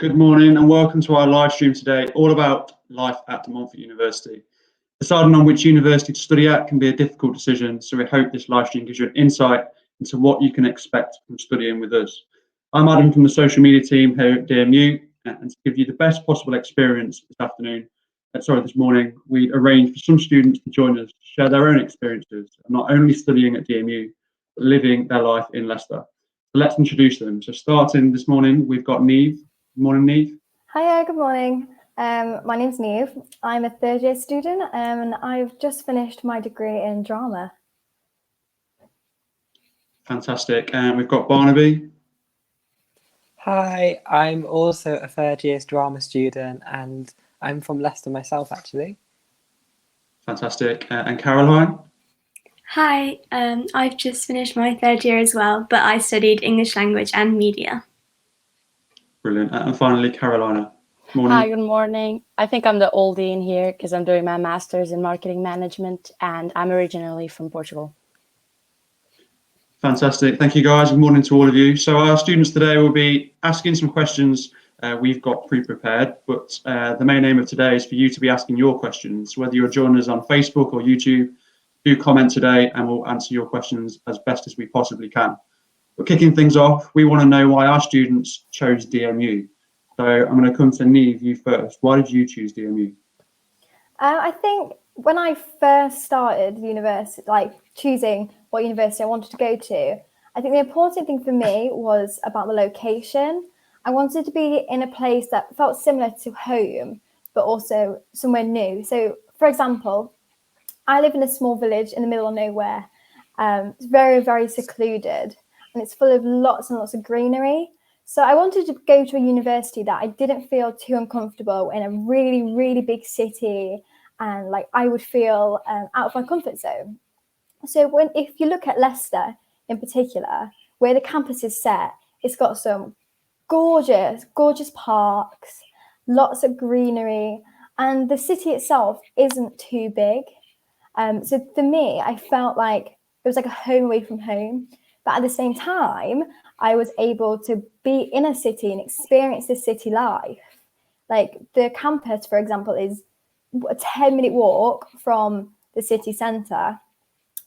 Good morning and welcome to our live stream today, all about life at Montfort University. Deciding on which university to study at can be a difficult decision, so we hope this live stream gives you an insight into what you can expect from studying with us. I'm Adam from the social media team here at DMU, and to give you the best possible experience this morning, we arranged for some students to join us to share their own experiences of not only studying at DMU, but living their life in Leicester. So let's introduce them. So starting this morning, we've got Niamh. Good morning, Niamh. Hiya, good morning. My name's Niamh. I'm a third year student and I've just finished my degree in drama. Fantastic. And we've got Barnaby. Hi, I'm also a third year drama student and I'm from Leicester myself actually. Fantastic. And Caroline. Hi, I've just finished my third year as well, but I studied English language and media. Brilliant. And finally, Carolina. Morning. Hi, good morning. I think I'm the oldie in here because I'm doing my master's in marketing management and I'm originally from Portugal. Fantastic. Thank you, guys. Good morning to all of you. So our students today will be asking some questions we've got pre-prepared, but the main aim of today is for you to be asking your questions, whether you're joining us on Facebook or YouTube. Do comment today and we'll answer your questions as best as we possibly can. But kicking things off, we want to know why our students chose DMU. So I'm going to come to Niamh, you first. Why did you choose DMU? I think when I first started university, like choosing what university I wanted to go to, I think the important thing for me was about the location. I wanted to be in a place that felt similar to home, but also somewhere new. So, for example, I live in a small village in the middle of nowhere. It's very, very secluded. And it's full of lots and lots of greenery. So I wanted to go to a university that I didn't feel too uncomfortable in a really, really big city, and like I would feel out of my comfort zone. So if you look at Leicester in particular, where the campus is set, it's got some gorgeous, gorgeous parks, lots of greenery, and the city itself isn't too big. So for me, I felt like it was like a home away from home. But at the same time, I was able to be in a city and experience the city life. Like the campus, for example, is a 10-minute walk from the city centre,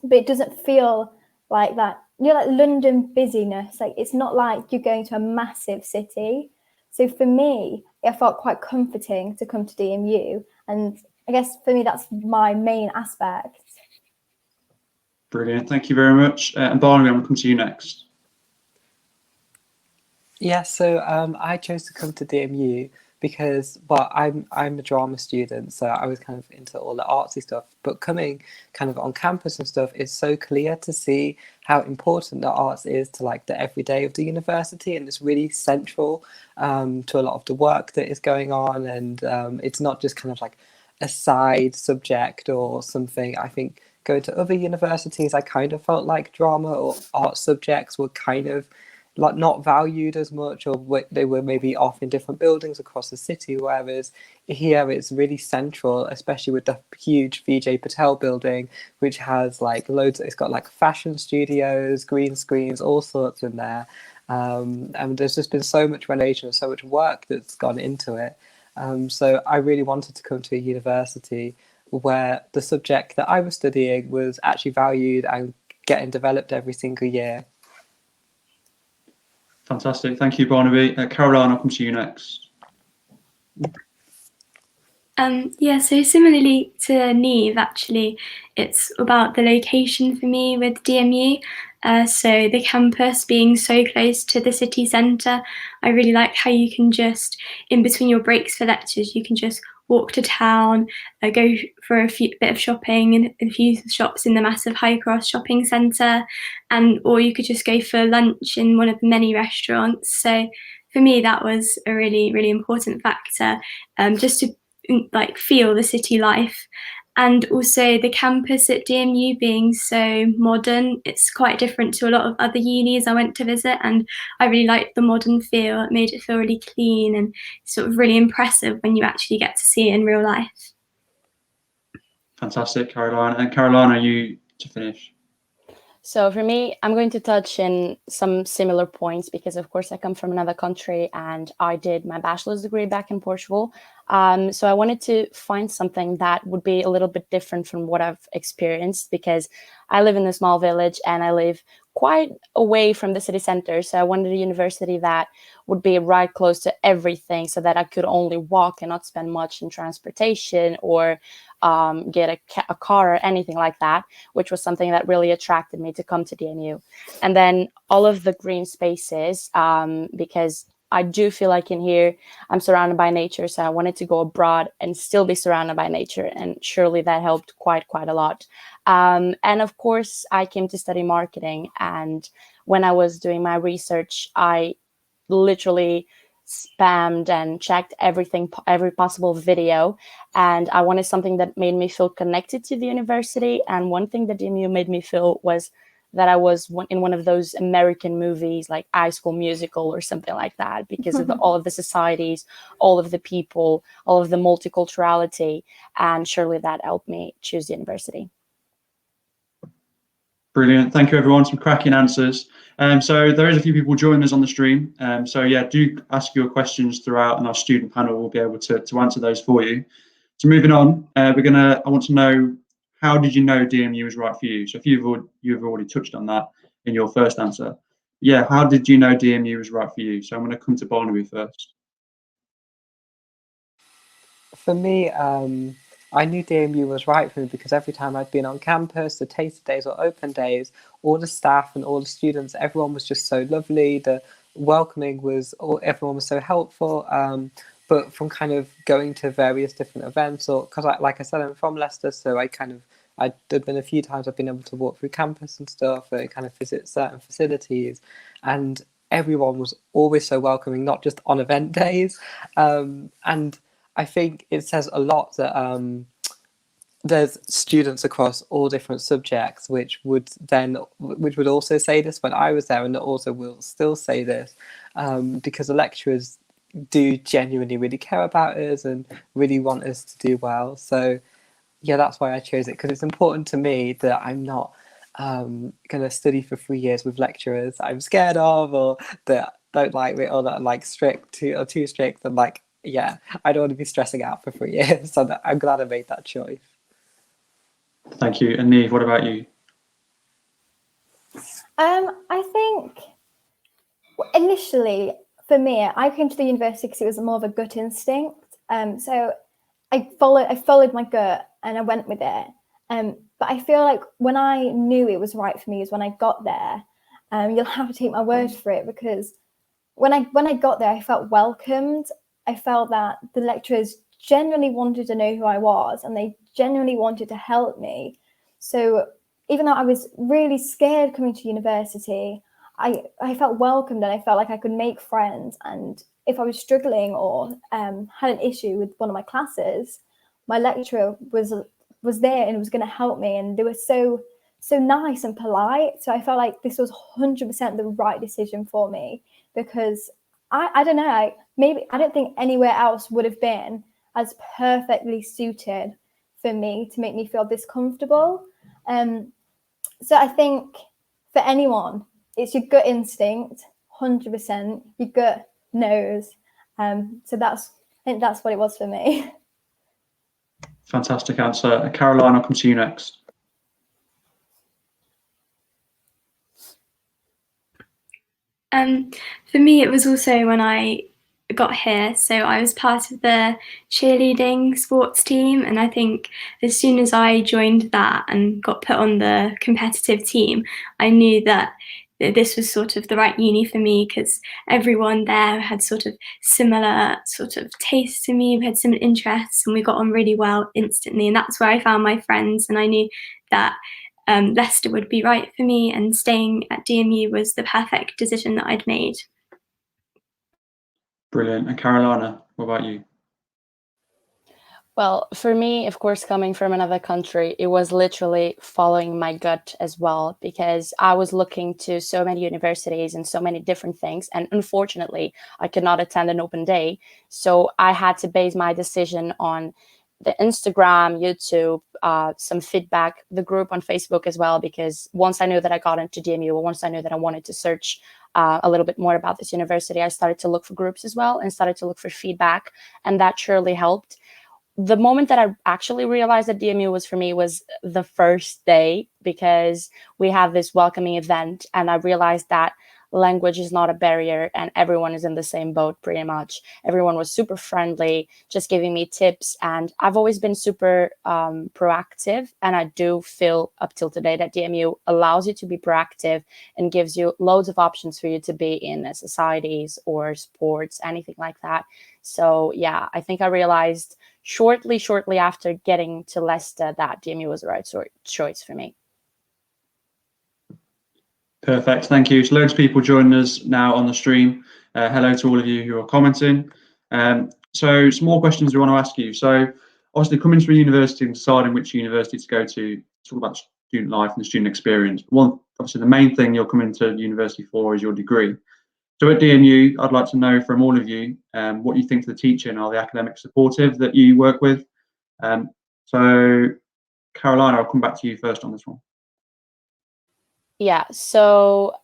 but it doesn't feel like that. You know, like London busyness. Like it's not like you're going to a massive city. So for me, it felt quite comforting to come to DMU. And I guess for me, that's my main aspect. Brilliant. Thank you very much. And Barnaby, I'm going to come to you next. Yeah, so I chose to come to DMU because, well, I'm a drama student, so I was kind of into all the artsy stuff. But coming kind of on campus and stuff, it's so clear to see how important the arts is to like the everyday of the university, and it's really central to a lot of the work that is going on. And it's not just kind of like a side subject or something. I think going to other universities, I kind of felt like drama or art subjects were kind of like not valued as much, or they were maybe off in different buildings across the city, whereas here it's really central, especially with the huge Vijay Patel building, which has like it's got like fashion studios, green screens, all sorts in there. And there's just been so much renovation and so much work that's gone into it. So I really wanted to come to a university where the subject that I was studying was actually valued and getting developed every single year. Fantastic. Thank you, Barnaby. Caroline, I'll come to you next. So similarly to Niamh, actually, it's about the location for me with DMU. So the campus being so close to the city centre, I really like how you can just, in between your breaks for lectures, you can just walk to town, go for a bit of shopping in a few shops in the massive High Cross shopping centre, or you could just go for lunch in one of the many restaurants. So for me, that was a really, really important factor, just to like feel the city life. And also the campus at DMU being so modern, it's quite different to a lot of other unis I went to visit, and I really liked the modern feel. It made it feel really clean and sort of really impressive when you actually get to see it in real life. Fantastic, Caroline. And Caroline, are you to finish? So for me, I'm going to touch in some similar points because, of course, I come from another country and I did my bachelor's degree back in Portugal. So I wanted to find something that would be a little bit different from what I've experienced, because I live in a small village and I live quite away from the city center. So I wanted a university that would be right close to everything so that I could only walk and not spend much in transportation or get a car or anything like that, which was something that really attracted me to come to DMU. And then all of the green spaces, because I do feel like in here I'm surrounded by nature. So I wanted to go abroad and still be surrounded by nature. And surely that helped quite a lot. And of course, I came to study marketing. And when I was doing my research, I literally spammed and checked every possible video, and I wanted something that made me feel connected to the university. And one thing that DMU made me feel was that I was in one of those American movies like High School Musical or something like that, because of all of the societies, all of the people, all of the multiculturality, and surely that helped me choose the university. Brilliant. Thank you, everyone. Some cracking answers. So there is a few people joining us on the stream. So yeah, do ask your questions throughout, and our student panel will be able to answer those for you. So moving on, I want to know, how did you know DMU was right for you? So if you've already touched on that in your first answer. Yeah, how did you know DMU was right for you? So I'm going to come to Barnaby first. For me, I knew DMU was right for me because every time I'd been on campus, the taster days or open days, all the staff and all the students, everyone was just so lovely. The welcoming was, everyone was so helpful. But from kind of going to various different events, or because like I said, I'm from Leicester, so there'd been a few times I've been able to walk through campus and stuff, and kind of visit certain facilities, and everyone was always so welcoming, not just on event days. And I think it says a lot that there's students across all different subjects, which would also say this when I was there, and also will still say this, because the lecturers do genuinely really care about us and really want us to do well. So yeah, that's why I chose it, because it's important to me that I'm not going to study for 3 years with lecturers I'm scared of, or that don't like me, or that are like too strict. And like, yeah, I don't want to be stressing out for 3 years. So I'm glad I made that choice. Thank you. And Niamh, what about you? I think initially for me, I came to the university because it was more of a gut instinct. So I followed my gut and I went with it. But I feel like when I knew it was right for me is when I got there. You'll have to take my word for it, because when I got there, I felt welcomed. I felt that the lecturers genuinely wanted to know who I was, and they genuinely wanted to help me. So even though I was really scared coming to university, I felt welcomed, and I felt like I could make friends. And if I was struggling or had an issue with one of my classes, my lecturer was there and was going to help me, and they were so nice and polite. So I felt like this was 100% the right decision for me, because I don't know, I don't think anywhere else would have been as perfectly suited for me to make me feel this comfortable. So I think for anyone, it's your gut instinct, 100%. Your gut knows. So I think that's what it was for me. Fantastic answer. Caroline, I'll come to you next. For me, it was also when I got here. So I was part of the cheerleading sports team, and I think as soon as I joined that and got put on the competitive team, I knew that this was sort of the right uni for me, because everyone there had sort of similar sort of tastes to me, we had similar interests, and we got on really well instantly. And that's where I found my friends, and I knew that Leicester would be right for me, and staying at DMU was the perfect decision that I'd made. Brilliant. And Carolina, what about you? Well, for me, of course, coming from another country, it was literally following my gut as well, because I was looking to so many universities and so many different things. And unfortunately, I could not attend an open day. So I had to base my decision on the Instagram, YouTube, some feedback, the group on Facebook as well, because once I knew that I got into DMU, or once I knew that I wanted to search a little bit more about this university, I started to look for groups as well and started to look for feedback, and that surely helped. The moment that I actually realized that DMU was for me was the first day, because we had this welcoming event and I realized that language is not a barrier and everyone is in the same boat pretty much. Everyone was super friendly, just giving me tips, and I've always been super proactive, and I do feel up till today that DMU allows you to be proactive and gives you loads of options for you to be in societies or sports, anything like that. So yeah, I think I realized shortly after getting to Leicester that DMU was the right choice for me. Perfect, thank you. So loads of people joining us now on the stream. Hello to all of you who are commenting. So some more questions we want to ask you. So obviously coming to a university and deciding which university to go to, it's all about student life and the student experience. But obviously the main thing you're coming to university for is your degree. So at DMU, I'd like to know from all of you what you think of the teaching. Are the academics supportive that you work with? So Caroline, I'll come back to you first on this one. Yeah, so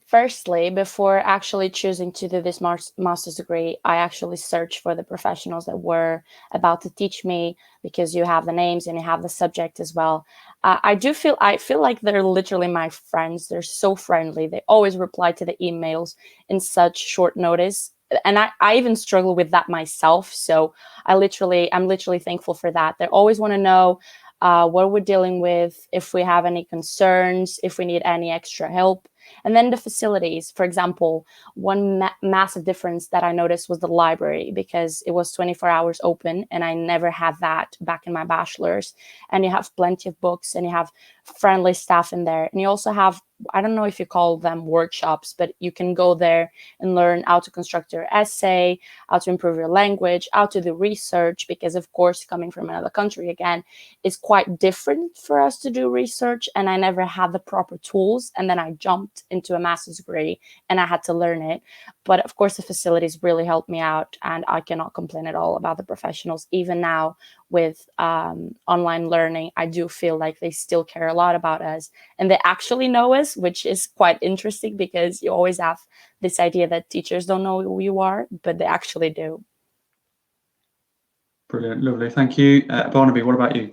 firstly, before actually choosing to do this master's degree, I actually searched for the professionals that were about to teach me, because you have the names and you have the subject as well. I feel like they're literally my friends. They're so friendly. They always reply to the emails in such short notice. And I even struggle with that myself. So I'm literally thankful for that. They always want to know what we're dealing with, if we have any concerns, if we need any extra help. And then the facilities, for example, one massive difference that I noticed was the library, because it was 24 hours open and I never had that back in my bachelor's. And you have plenty of books and you have friendly staff in there. And you also have, I don't know if you call them workshops, but you can go there and learn how to construct your essay, how to improve your language, how to do research, because of course, coming from another country again, it's quite different for us to do research. And I never had the proper tools. And then I jumped into a master's degree and I had to learn it. But of course, the facilities really helped me out, and I cannot complain at all about the professionals. Even now with online learning, I do feel like they still care a lot about us and they actually know us, which is quite interesting, because you always have this idea that teachers don't know who you are, but they actually do. Brilliant, lovely, thank you. Barnaby, what about you?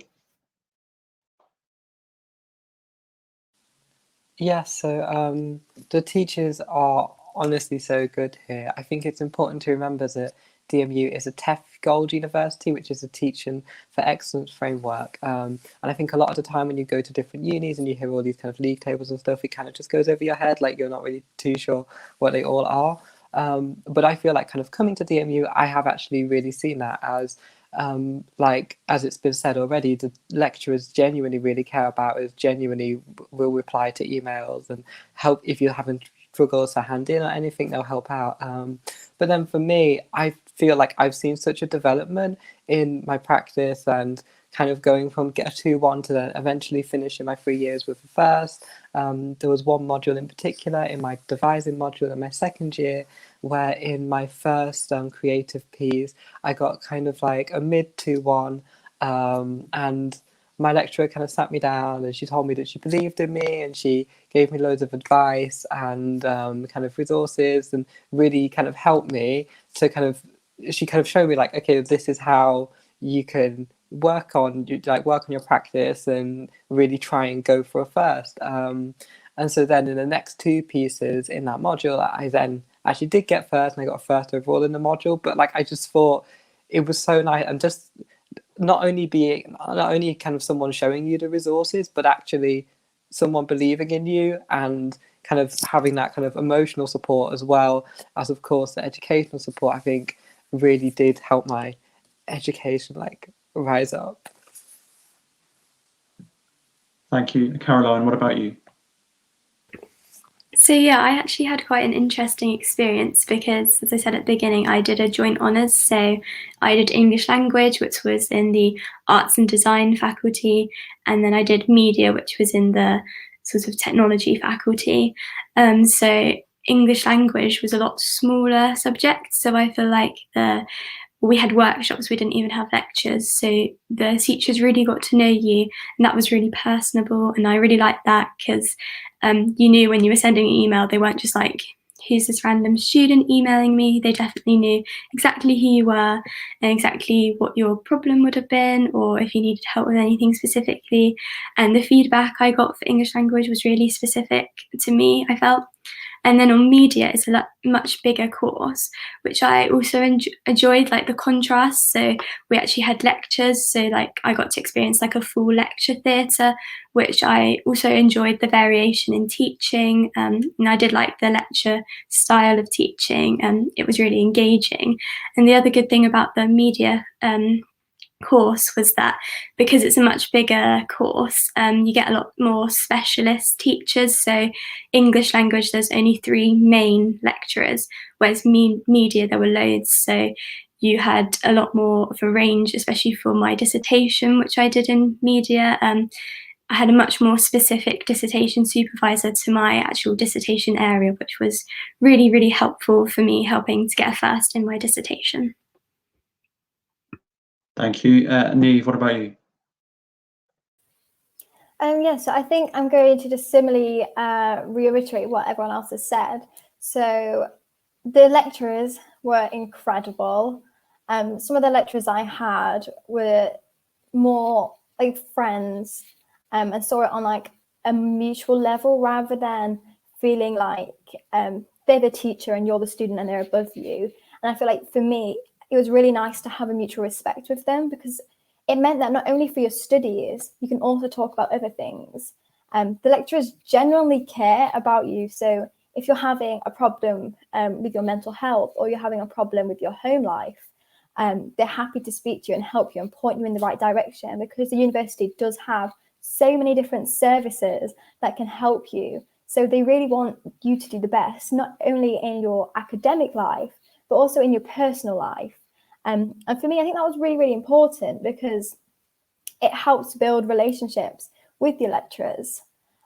Yeah, so the teachers are honestly so good here. I think it's important to remember that DMU is a TEF Gold University, which is a Teaching for Excellence framework. And I think a lot of the time when you go to different unis and you hear all these kind of league tables and stuff, it kind of just goes over your head, like you're not really too sure what they all are. But I feel like kind of coming to DMU, I have actually really seen that as like, as it's been said already, the lecturers genuinely really care about us, genuinely will reply to emails and help if you're having struggles to hand in or anything, they'll help out. But then for me, I feel like I've seen such a development in my practice and kind of going from get a 2-1 to then eventually finishing my 3 years with a first. There was one module in particular in my devising module in my second year, where in my first creative piece, I got kind of like a mid 2-1, and my lecturer kind of sat me down and she told me that she believed in me and she gave me loads of advice and kind of resources and really kind of helped me to kind of, she kind of showed me like, okay, this is how you can work on your practice and really try and go for a first. And so then in the next 2 pieces in that module, I then actually did get first and I got a first overall in the module. But like, I just thought it was so nice, and just not only kind of someone showing you the resources, but actually someone believing in you and kind of having that kind of emotional support, as well as of course the educational support, I think really did help my education like rise up. Thank you. Caroline, what about you? So yeah, I actually had quite an interesting experience because, as I said at the beginning, I did a joint honours. So I did English language, which was in the arts and design faculty, and then I did media, which was in the sort of technology faculty. So English language was a lot smaller subject, so I feel like the we had workshops, we didn't even have lectures. So the teachers really got to know you, and that was really personable. And I really liked that because you knew when you were sending an email, they weren't just like, who's this random student emailing me? They definitely knew exactly who you were and exactly what your problem would have been, or if you needed help with anything specifically. And the feedback I got for English language was really specific to me, I felt. And then on media, it's a much bigger course, which I also enjoyed, like the contrast. So we actually had lectures. So like I got to experience like a full lecture theatre, which I also enjoyed the variation in teaching. And I did like the lecture style of teaching, and it was really engaging. And the other good thing about the media course was that because it's a much bigger course, you get a lot more specialist teachers. So English language, there's only 3 main lecturers, whereas media, there were loads. So you had a lot more of a range, especially for my dissertation, which I did in media. I had a much more specific dissertation supervisor to my actual dissertation area, which was really, really helpful for me, helping to get a first in my dissertation. Thank you. Niamh, what about you? Yeah, so I think I'm going to just similarly reiterate what everyone else has said. So the lecturers were incredible. Some of the lecturers I had were more like friends, and saw it on like a mutual level rather than feeling like they're the teacher and you're the student and they're above you. And I feel like for me, it was really nice to have a mutual respect with them, because it meant that not only for your studies, you can also talk about other things. The lecturers genuinely care about you. So if you're having a problem with your mental health, or you're having a problem with your home life, they're happy to speak to you and help you and point you in the right direction, because the university does have so many different services that can help you. So they really want you to do the best, not only in your academic life, but also in your personal life. And for me, I think that was really, really important, because it helps build relationships with your lecturers.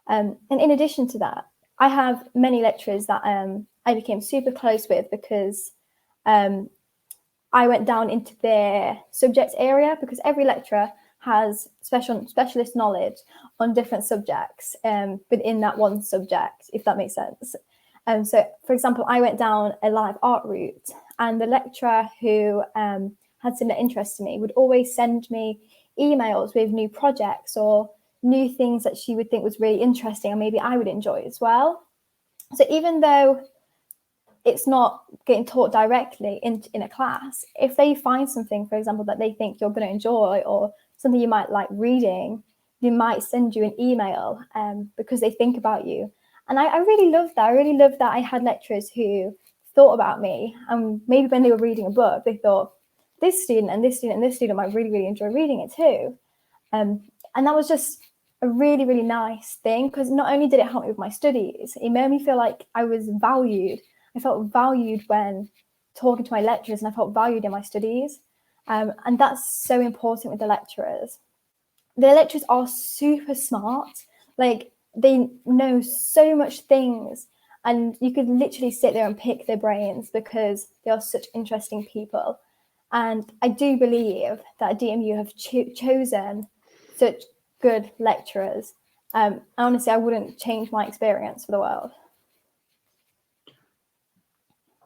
And in addition to that, I have many lecturers that I became super close with, because I went down into their subject area, because every lecturer has specialist knowledge on different subjects within that one subject, if that makes sense. So, for example, I went down a live art route, and the lecturer who had similar interests to me would always send me emails with new projects or new things that she would think was really interesting and maybe I would enjoy as well. So even though it's not getting taught directly in a class, if they find something, for example, that they think you're going to enjoy, or something you might like reading, they might send you an email because they think about you. And I really love that. I really love that I had lecturers who thought about me. And maybe when they were reading a book, they thought, this student and this student and this student might really, really enjoy reading it too. And that was just a really, really nice thing, because not only did it help me with my studies, it made me feel like I was valued. I felt valued when talking to my lecturers, and I felt valued in my studies. And that's so important with the lecturers. The lecturers are super smart. Like, they know so much things, and you could literally sit there and pick their brains, because they are such interesting people. And I do believe that DMU have chosen such good lecturers. Honestly, I wouldn't change my experience for the world.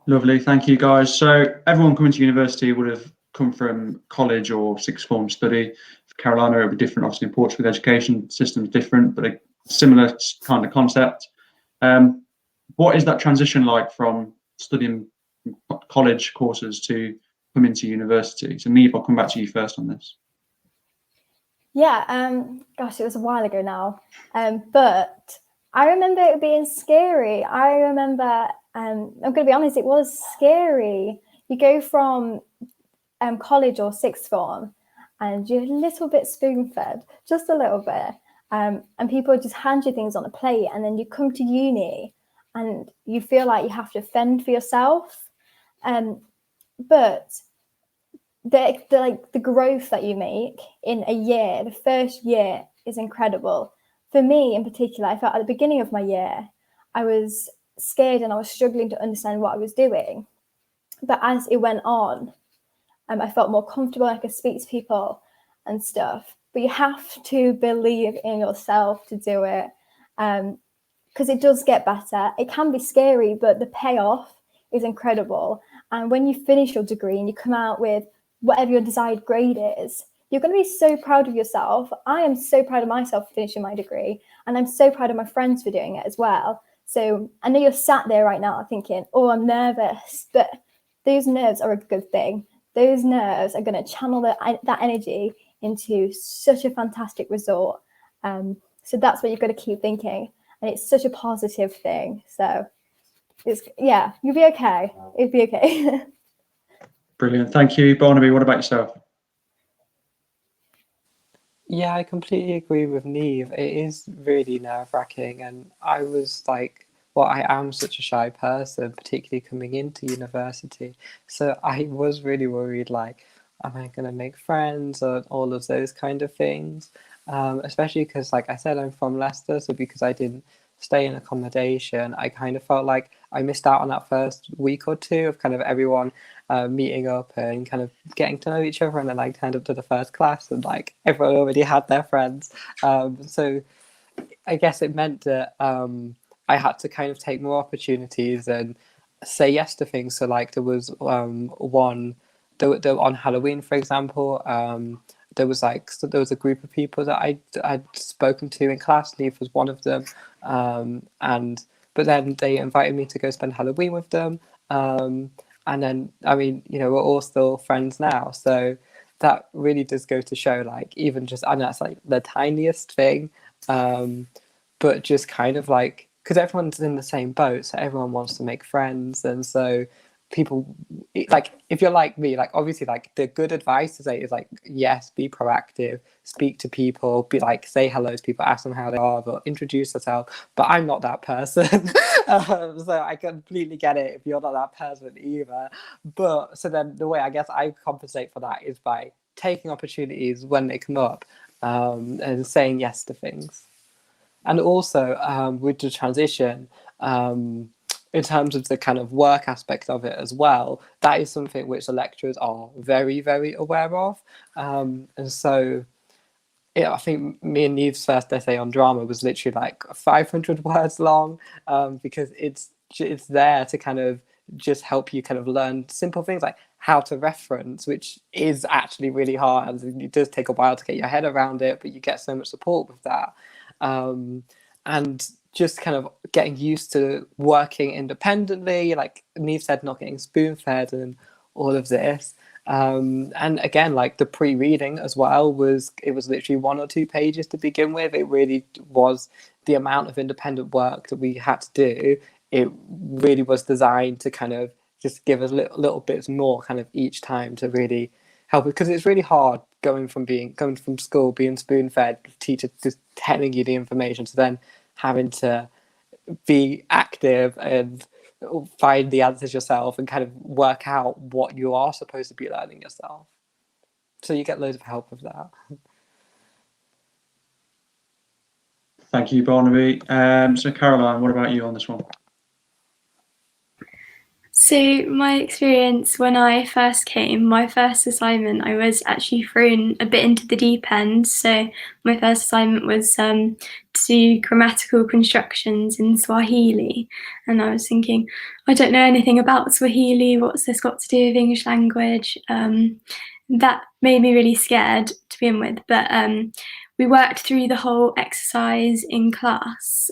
Lovely, thank you guys. So everyone coming to university would have come from college or sixth form study. For Carolina, it would be different. Obviously in Portugal, the education system is different, but a similar kind of concept. What is that transition like from studying college courses to coming to university? So Niamh, I'll come back to you first on this. Yeah, gosh, it was a while ago now. But I remember it being scary. I remember, I'm going to be honest, it was scary. You go from college or sixth form, and you're a little bit spoon-fed, just a little bit. And people just hand you things on a plate, and then you come to uni and you feel like you have to fend for yourself. But the growth that you make in a year, the first year, is incredible. For me in particular, I felt at the beginning of my year, I was scared and I was struggling to understand what I was doing. But as it went on, I felt more comfortable. I could speak to people and stuff. But you have to believe in yourself to do it, because it does get better. It can be scary, but the payoff is incredible. And when you finish your degree and you come out with whatever your desired grade is, you're going to be so proud of yourself. I am so proud of myself for finishing my degree, and I'm so proud of my friends for doing it as well. So I know you're sat there right now thinking, oh, I'm nervous, but those nerves are a good thing. Those nerves are going to channel that energy into such a fantastic result. So that's what you've got to keep thinking. And it's such a positive thing. So you'll be okay. It'll be okay. Brilliant. Thank you, Barnaby. What about yourself? Yeah, I completely agree with Niamh. It is really nerve-wracking, and I was like, well, I am such a shy person, particularly coming into university. So I was really worried, like, am I going to make friends or all of those kind of things? Especially because, like I said, I'm from Leicester, so because I didn't stay in accommodation, I kind of felt like I missed out on that first week or two of kind of everyone meeting up and kind of getting to know each other, and then I turned up to the first class and like everyone already had their friends. So I guess it meant that I had to kind of take more opportunities and say yes to things. So like there was on Halloween, for example, there was a group of people that I'd spoken to in class. Niamh was one of them, but then they invited me to go spend Halloween with them. And then, I mean, you know, we're all still friends now. So that really does go to show, like, even just, I know that's like the tiniest thing, but just kind of like, because everyone's in the same boat, so everyone wants to make friends. And so people, like, if you're like me, like, obviously, like, the good advice to say is, like, yes, be proactive, speak to people, be like, say hello to people, ask them how they are, or introduce yourself. But I'm not that person. So I completely get it if you're not that person either. But so then the way I guess I compensate for that is by taking opportunities when they come up, and saying yes to things. And also with the transition, in terms of the kind of work aspect of it as well, that is something which the lecturers are very, very aware of. And so I think me and Niamh's first essay on drama was literally like 500 words long, because it's there to kind of just help you kind of learn simple things like how to reference, which is actually really hard. It does take a while to get your head around it, but you get so much support with that. And just kind of getting used to working independently, like Niamh said, not getting spoon-fed and all of this. And again, like the pre-reading as well was literally 1 or 2 pages to begin with. It really was the amount of independent work that we had to do. It really was designed to kind of just give us little bits more kind of each time to really help, because it's really hard going from school, being spoon-fed, teacher just telling you the information, to then having to be active and find the answers yourself and kind of work out what you are supposed to be learning yourself. So you get loads of help with that. Thank you, Barnaby. So Caroline, what about you on this one? So my experience when I first came, my first assignment, I was actually thrown a bit into the deep end. So my first assignment was to do grammatical constructions in Swahili. And I was thinking, I don't know anything about Swahili. What's this got to do with English language? That made me really scared to begin with. But we worked through the whole exercise in class.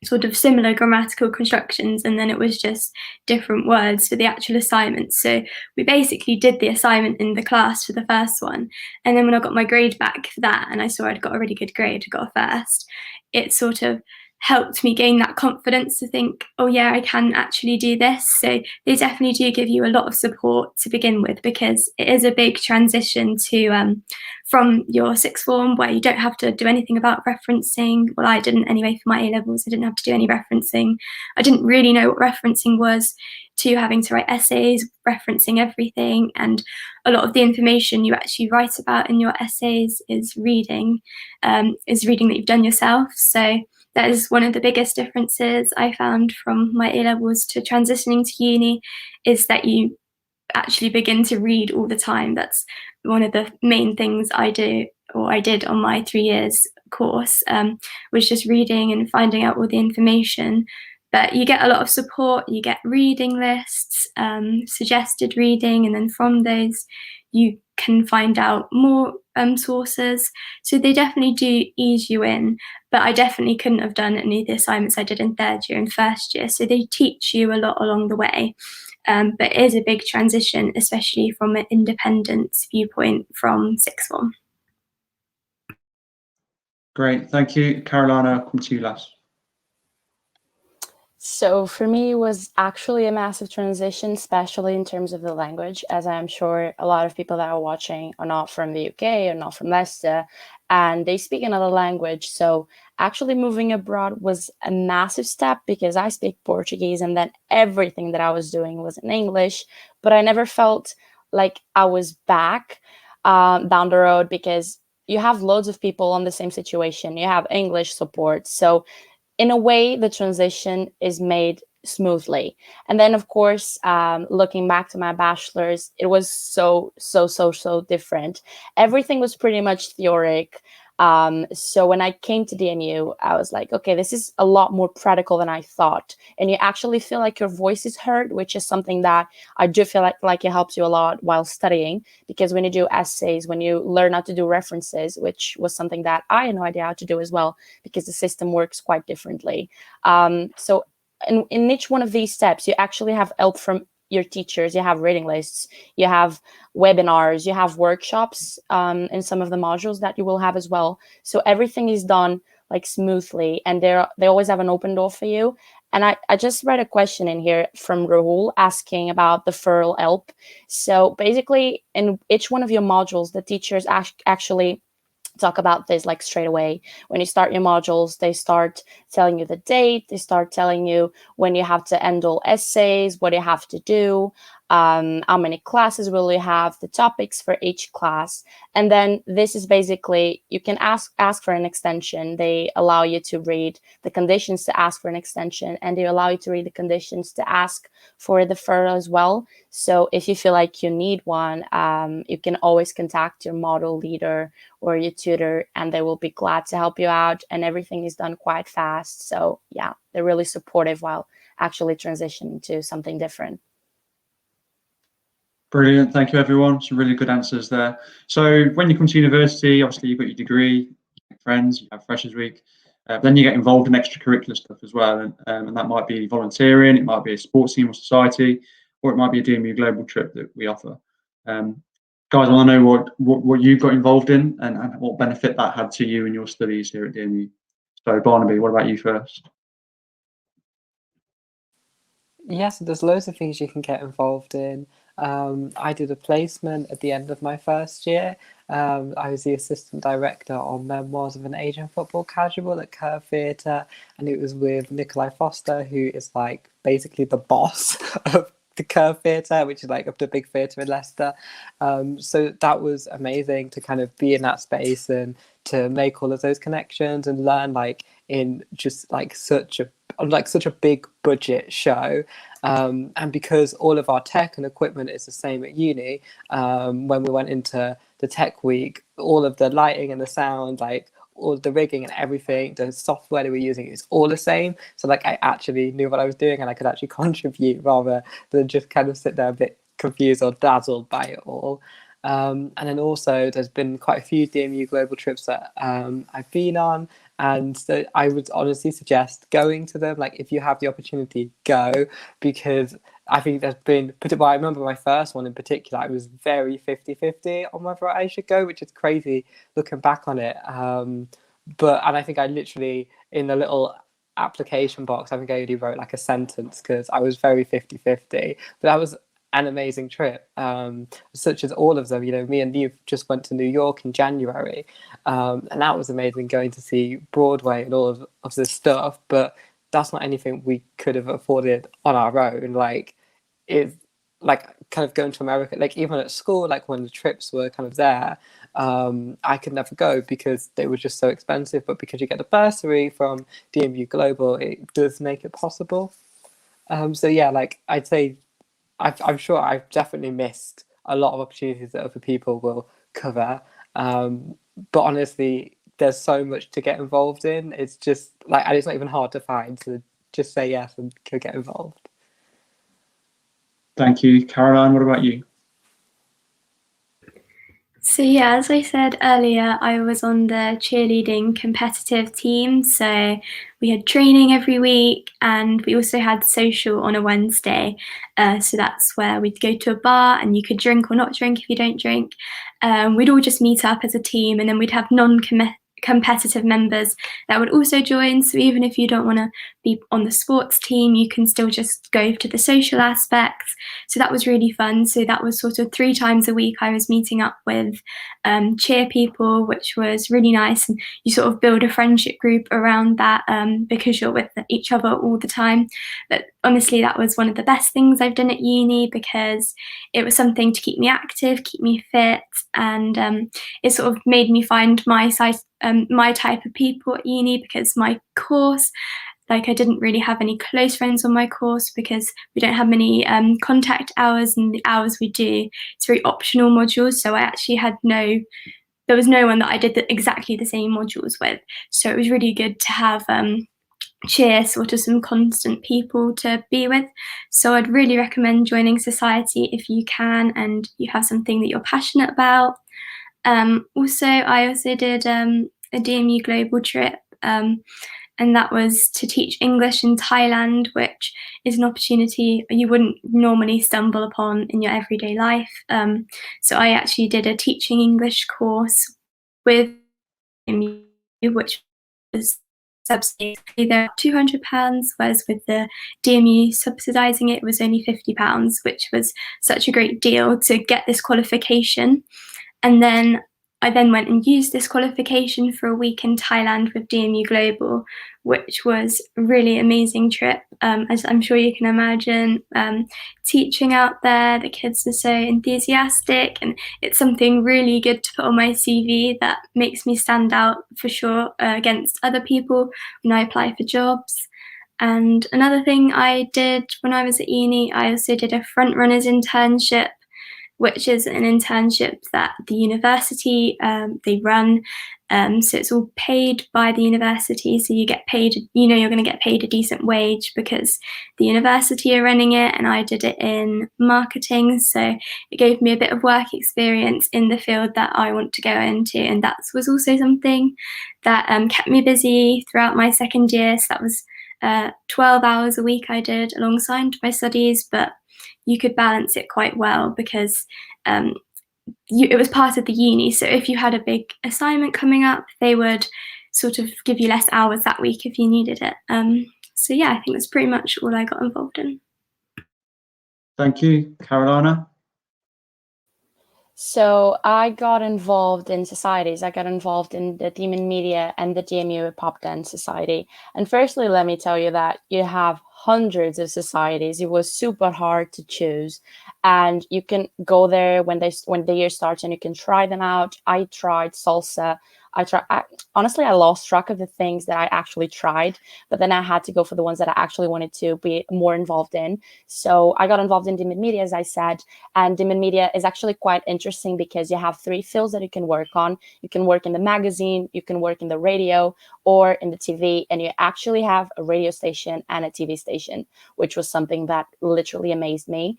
Sort of similar grammatical constructions, and then it was just different words for the actual assignment. So we basically did the assignment in the class for the first one, and then when I got my grade back for that and I saw I'd got a really good grade, I got a first, it sort of helped me gain that confidence to think, oh yeah, I can actually do this. So they definitely do give you a lot of support to begin with, because it is a big transition to from your sixth form, where you don't have to do anything about referencing. Well, I didn't anyway for my A-levels. I didn't have to do any referencing. I didn't really know what referencing was, to having to write essays referencing everything, and a lot of the information you actually write about in your essays is reading that you've done yourself. So that is one of the biggest differences I found from my A-levels to transitioning to uni, is that you actually begin to read all the time. That's one of the main things I do, or I did on my 3 years course, was just reading and finding out all the information. But you get a lot of support, you get reading lists, suggested reading, and then from those you can find out more sources. So they definitely do ease you in, but I definitely couldn't have done any of the assignments I did in 3rd year and 1st year. So they teach you a lot along the way. But it is a big transition, especially from an independence viewpoint from 6th form. Great, thank you. Carolina, I'll come to you last. So for me, it was actually a massive transition, especially in terms of the language, as I'm sure a lot of people that are watching are not from the UK or not from Leicester, and they speak another language. So actually moving abroad was a massive step because I speak Portuguese, and then everything that I was doing was in English, but I never felt like I was back down the road, because you have loads of people on the same situation. You have English support. So in a way, the transition is made smoothly. And then, of course, looking back to my bachelor's, it was so different. Everything was pretty much theoric. So when I came to DMU, I was like, okay, this is a lot more practical than I thought. And you actually feel like your voice is heard, which is something that I do feel like it helps you a lot while studying, because when you do essays, when you learn how to do references, which was something that I had no idea how to do as well, because the system works quite differently. So in each one of these steps, you actually have help from your teachers. You have reading lists, you have webinars, you have workshops in some of the modules that you will have as well. So everything is done like smoothly, and they always have an open door for you. And I just read a question in here from Rahul asking about the referral help. So basically, in each one of your modules, the teachers actually talk about this like straight away. When you start your modules, they start telling you the date, they start telling you when you have to handle essays, what you have to do, how many classes will you have, the topics for each class. And then this is basically, you can ask for an extension. They allow you to read the conditions to ask for an extension, and they allow you to read the conditions to ask for the referral as well. So if you feel like you need one, you can always contact your model leader or your tutor, and they will be glad to help you out. And everything is done quite fast. So yeah, they're really supportive while actually transitioning to something different. Brilliant, thank you everyone. Some really good answers there. So when you come to university, obviously you've got your degree, you make friends, you have Freshers Week, then you get involved in extracurricular stuff as well, and that might be volunteering, it might be a sports team or society, or it might be a DMU global trip that we offer. Guys, I want to know what you got involved in and what benefit that had to you in your studies here at DMU. So Barnaby, what about you first? Yes, there's loads of things you can get involved in. I did a placement at the end of my 1st year. I was the assistant director on Memoirs of an Asian Football Casual at Curve Theatre, and it was with Nikolai Foster, who is like basically the boss of the Curve Theatre, which is like the big theatre in Leicester. So that was amazing to kind of be in that space and to make all of those connections and learn like in just like such a big budget show. And because all of our tech and equipment is the same at uni, when we went into the tech week, all of the lighting and the sound, like all the rigging and everything, the software that we're using is all the same. So like I actually knew what I was doing and I could actually contribute rather than just kind of sit there a bit confused or dazzled by it all. And then also there's been quite a few DMU global trips that I've been on. And so I would honestly suggest going to them. Like if you have the opportunity, go, because I think there's been, well, I remember my first one in particular, I was very 50-50 on whether I should go, which is crazy looking back on it. And I think I literally, in the little application box, I think I only wrote like a sentence because I was very 50-50. But that was an amazing trip, such as all of them. You know, me and Niamh just went to New York in January, and that was amazing, going to see Broadway and all of this stuff. But that's not anything we could have afforded on our own. Like, it's like kind of going to America, like even at school, like when the trips were kind of there, I could never go because they were just so expensive. But because you get the bursary from DMU Global, it does make it possible. So yeah, like I'd say I'm sure I've definitely missed a lot of opportunities that other people will cover. But honestly, there's so much to get involved in. It's just like, and it's not even hard to find. So just say yes and go get involved. Thank you. Caroline, what about you? So yeah, as I said earlier, I was on the cheerleading competitive team. So we had training every week, and we also had social on a Wednesday. So that's where we'd go to a bar, and you could drink or not drink if you don't drink. We'd all just meet up as a team, and then we'd have non-competitive members that would also join. So even if you don't want to be on the sports team, you can still just go to the social aspects. So that was really fun. So that was sort of 3 times a week I was meeting up with cheer people, which was really nice. And you sort of build a friendship group around that because you're with each other all the time. But honestly, that was one of the best things I've done at uni, because it was something to keep me active, keep me fit, and it sort of made me find my type of people at uni, because my course, like, I didn't really have any close friends on my course because we don't have many contact hours, and the hours we do, it's very optional modules. So I actually there was no one that I did exactly the same modules with. So it was really good to have cheer sort of some constant people to be with. So I'd really recommend joining society if you can and you have something that you're passionate about. Also, I also did a DMU global trip, and that was to teach English in Thailand, which is an opportunity you wouldn't normally stumble upon in your everyday life. So I actually did a teaching English course with DMU, which was subsidised either £200, whereas with the DMU subsidising it was only £50, which was such a great deal to get this qualification. And then I went and used this qualification for a week in Thailand with DMU Global, which was a really amazing trip. As I'm sure you can imagine, teaching out there, the kids are so enthusiastic, and it's something really good to put on my CV that makes me stand out for sure against other people when I apply for jobs. And another thing I did when I was at uni, I also did a front runners internship, which is an internship that the university they run. So it's all paid by the university. So you get paid, you're going to get paid a decent wage because the university are running it. And I did it in marketing. So it gave me a bit of work experience in the field that I want to go into. And that was also something that kept me busy throughout my second year. So that was 12 hours a week I did alongside my studies, but you could balance it quite well because it was part of the uni. So if you had a big assignment coming up, they would sort of give you less hours that week if you needed it. So yeah, I think that's pretty much all I got involved in. Thank you. Carolina? So I got involved in societies. I got involved in the Demon Media and the DMU Pop Dance Society. And firstly, let me tell you that you have hundreds of societies. It was super hard to choose, and you can go there when the year starts and you can try them out. I tried salsa. Honestly, I lost track of the things that I actually tried, but then I had to go for the ones that I actually wanted to be more involved in. So I got involved in Demon Media, as I said, and Demon Media is actually quite interesting because you have 3 fields that you can work on. You can work in the magazine, you can work in the radio, or in the TV, and you actually have a radio station and a TV station, which was something that literally amazed me.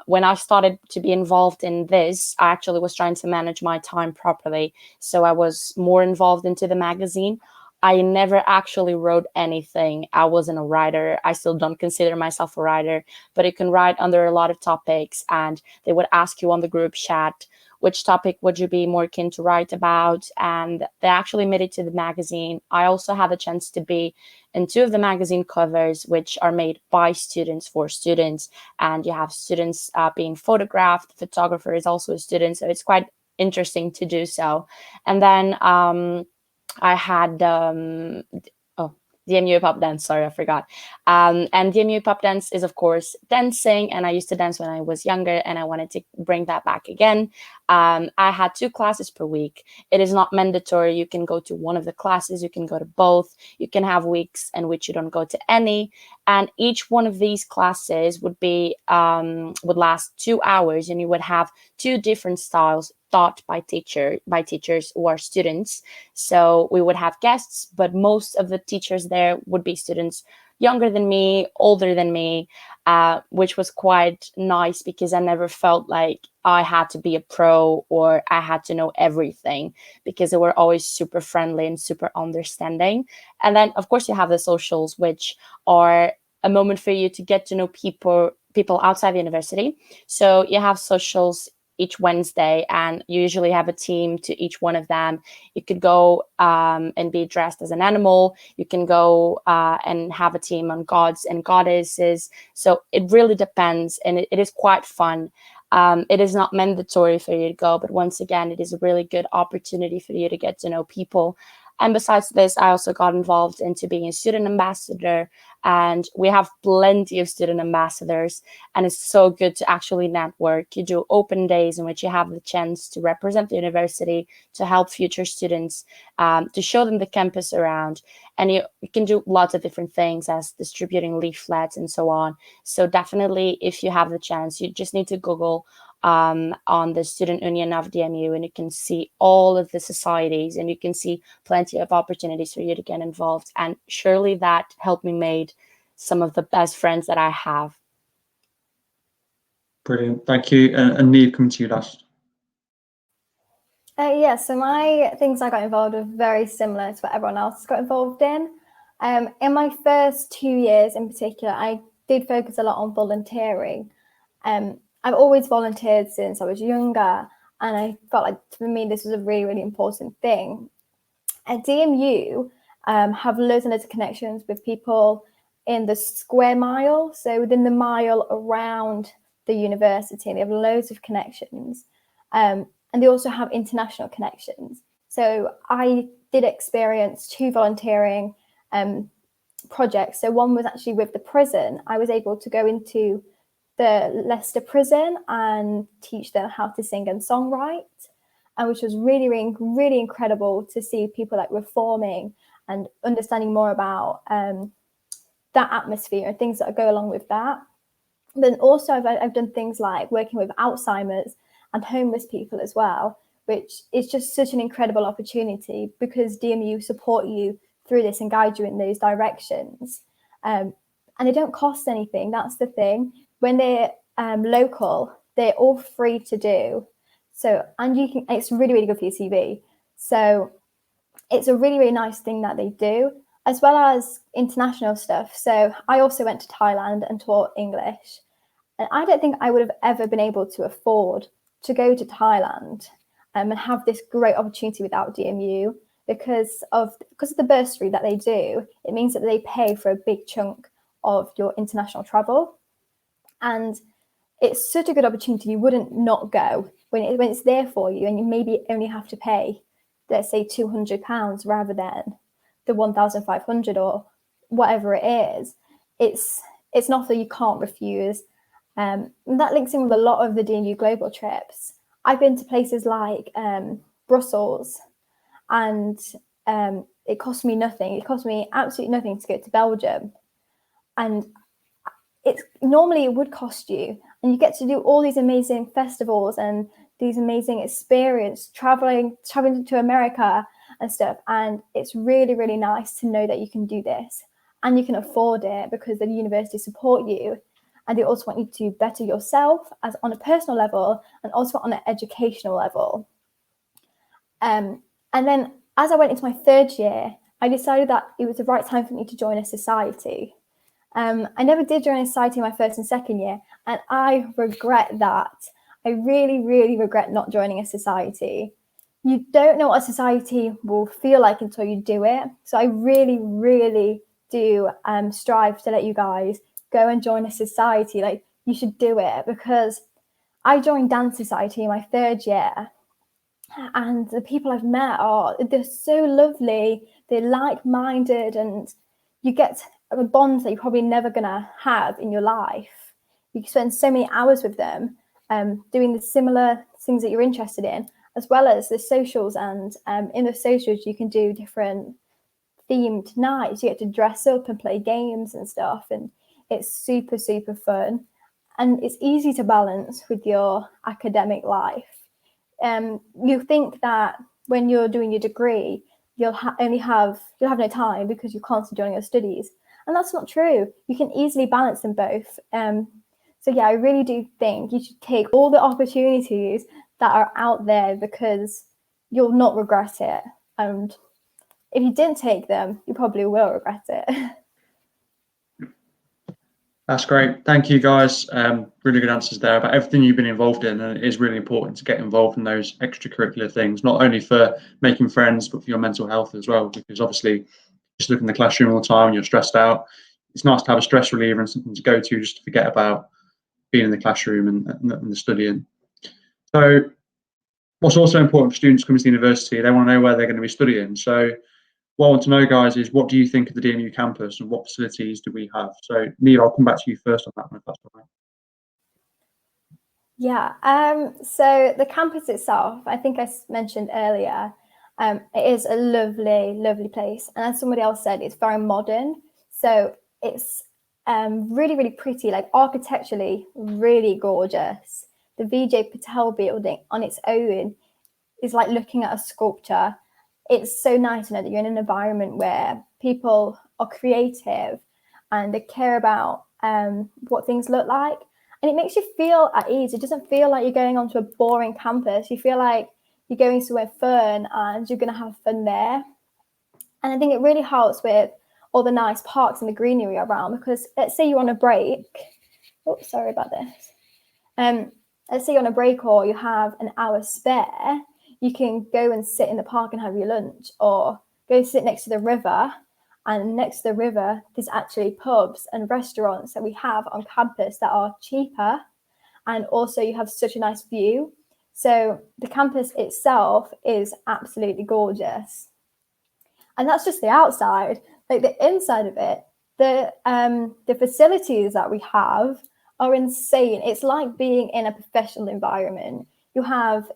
When I started to be involved in this, I actually was trying to manage my time properly. So I was more involved into the magazine. I never actually wrote anything. I wasn't a writer. I still don't consider myself a writer, but you can write under a lot of topics, and they would ask you on the group chat, which topic would you be more keen to write about? And they actually made it to the magazine. I also had the chance to be in 2 of the magazine covers, which are made by students for students. And you have students being photographed. The photographer is also a student. So it's quite interesting to do so. And then I had DMU Pop Dance, sorry, I forgot. And DMU Pop Dance is, of course, dancing. And I used to dance when I was younger, and I wanted to bring that back again. I had 2 classes per week. It is not mandatory. You can go to one of the classes, you can go to both. You can have weeks in which you don't go to any. And each one of these classes would last 2 hours, and you would have 2 different styles taught by teachers who are students. So we would have guests, but most of the teachers there would be students younger than me, older than me, which was quite nice because I never felt like I had to be a pro or I had to know everything, because they were always super friendly and super understanding. And then, of course, you have the socials, which are a moment for you to get to know people outside the university. So you have socials each Wednesday, and you usually have a team to each one of them. You could go and be dressed as an animal. You can go and have a team on gods and goddesses. So it really depends, and it is quite fun. It is not mandatory for you to go, but once again, it is a really good opportunity for you to get to know people. And besides this, I also got involved into being a student ambassador, and we have plenty of student ambassadors, and it's so good to actually network. You do open days in which you have the chance to represent the university, to help future students, to show them the campus around, and you can do lots of different things as distributing leaflets and so on. So definitely, if you have the chance, you just need to Google on the Student Union of DMU, and you can see all of the societies, and you can see plenty of opportunities for you to get involved. And surely that helped me made some of the best friends that I have. Brilliant, thank you. And Niamh, coming to you last. Yeah, so my things I got involved with very similar to what everyone else got involved in. In my first 2 years in particular, I did focus a lot on volunteering. I've always volunteered since I was younger, and I felt like for me this was a really, really important thing. At DMU, have loads and loads of connections with people in the square mile, so within the mile around the university. They have loads of connections, and they also have international connections. So I did experience 2 volunteering projects. So one was actually with the prison. I was able to go into the Leicester prison and teach them how to sing and songwrite, and which was really, really, really incredible to see people like reforming and understanding more about that atmosphere and things that go along with that. Then also I've done things like working with Alzheimer's and homeless people as well, which is just such an incredible opportunity because DMU support you through this and guide you in those directions. And they don't cost anything. That's the thing. When they're local, they're all free to do. So, and you can, it's really, really good for your CV. So it's a really, really nice thing that they do, as well as international stuff. So I also went to Thailand and taught English. And I don't think I would have ever been able to afford to go to Thailand and have this great opportunity without DMU because of the bursary that they do. It means that they pay for a big chunk of your international travel. And it's such a good opportunity. You wouldn't not go when it's there for you, and you maybe only have to pay, let's say, £200 rather than the 1,500 or whatever it is. It's an offer you can't refuse. And that links in with a lot of the DMU global trips. I've been to places like Brussels, and it cost me nothing. It cost me absolutely nothing to go to Belgium. And normally it would cost you, and you get to do all these amazing festivals and these amazing experience traveling to America and stuff. And it's really, really nice to know that you can do this and you can afford it because the university support you. And they also want you to better yourself as on a personal level and also on an educational level. And then as I went into my 3rd year, I decided that it was the right time for me to join a society. I never did join a society in my 1st and 2nd year, and I regret that. I really, really regret not joining a society. You don't know what a society will feel like until you do it. So I really, really do strive to let you guys go and join a society. Like, you should do it, because I joined dance society in my 3rd year, and the people I've met they're so lovely. They're like-minded, and you get a bond that you're probably never gonna have in your life. You spend so many hours with them, doing the similar things that you're interested in, as well as the socials. And in the socials, you can do different themed nights. You get to dress up and play games and stuff, and it's super, super fun. And it's easy to balance with your academic life. You think that when you're doing your degree, you'll have no time because you're constantly doing your studies, and that's not true. You can easily balance them both. So yeah, I really do think you should take all the opportunities that are out there, because you'll not regret it. And if you didn't take them, you probably will regret it. That's great. Thank you, guys. Really good answers there about everything you've been involved in. And it is really important to get involved in those extracurricular things, not only for making friends, but for your mental health as well. Because obviously, just looking in the classroom all the time and you're stressed out, it's nice to have a stress reliever and something to go to just to forget about being in the classroom and the studying. So what's also important for students coming to the university, they want to know where they're going to be studying. So what I want to know, guys, is what do you think of the DMU campus and what facilities do we have? So Niamh, I'll come back to you first on that one, if that's all right. Yeah, so the campus itself, I think I mentioned earlier, it is a lovely, lovely place. And as somebody else said, it's very modern. So it's really, really pretty, like architecturally, really gorgeous. The VJ Patel building on its own is like looking at a sculpture. It's so nice to know that you're in an environment where people are creative and they care about what things look like. And it makes you feel at ease. It doesn't feel like you're going onto a boring campus. You feel like you're going somewhere fun and you're going to have fun there. And I think it really helps with all the nice parks and the greenery around, because let's say you're on a break. Oh, sorry about this. Let's say you're on a break or you have an hour spare. You can go and sit in the park and have your lunch, or go sit next to the river. And next to the river, there's actually pubs and restaurants that we have on campus that are cheaper. And also you have such a nice view. So the campus itself is absolutely gorgeous. And that's just the outside. Like the inside of it, the facilities that we have are insane. It's like being in a professional environment. You have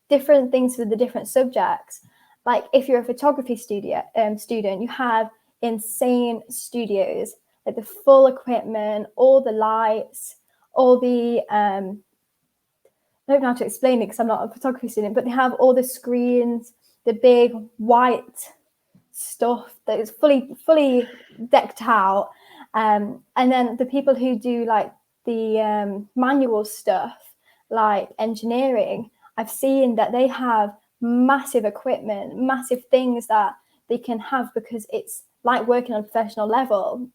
different things for the different subjects. Like if you're a photography student, you have insane studios, like the full equipment, all the lights, all the I don't know how to explain it because I'm not a photography student, but they have all the screens, the big white stuff that is fully decked out. And then the people who do like the manual stuff, like engineering, I've seen that they have massive equipment, massive things that they can have because it's like working on a professional level.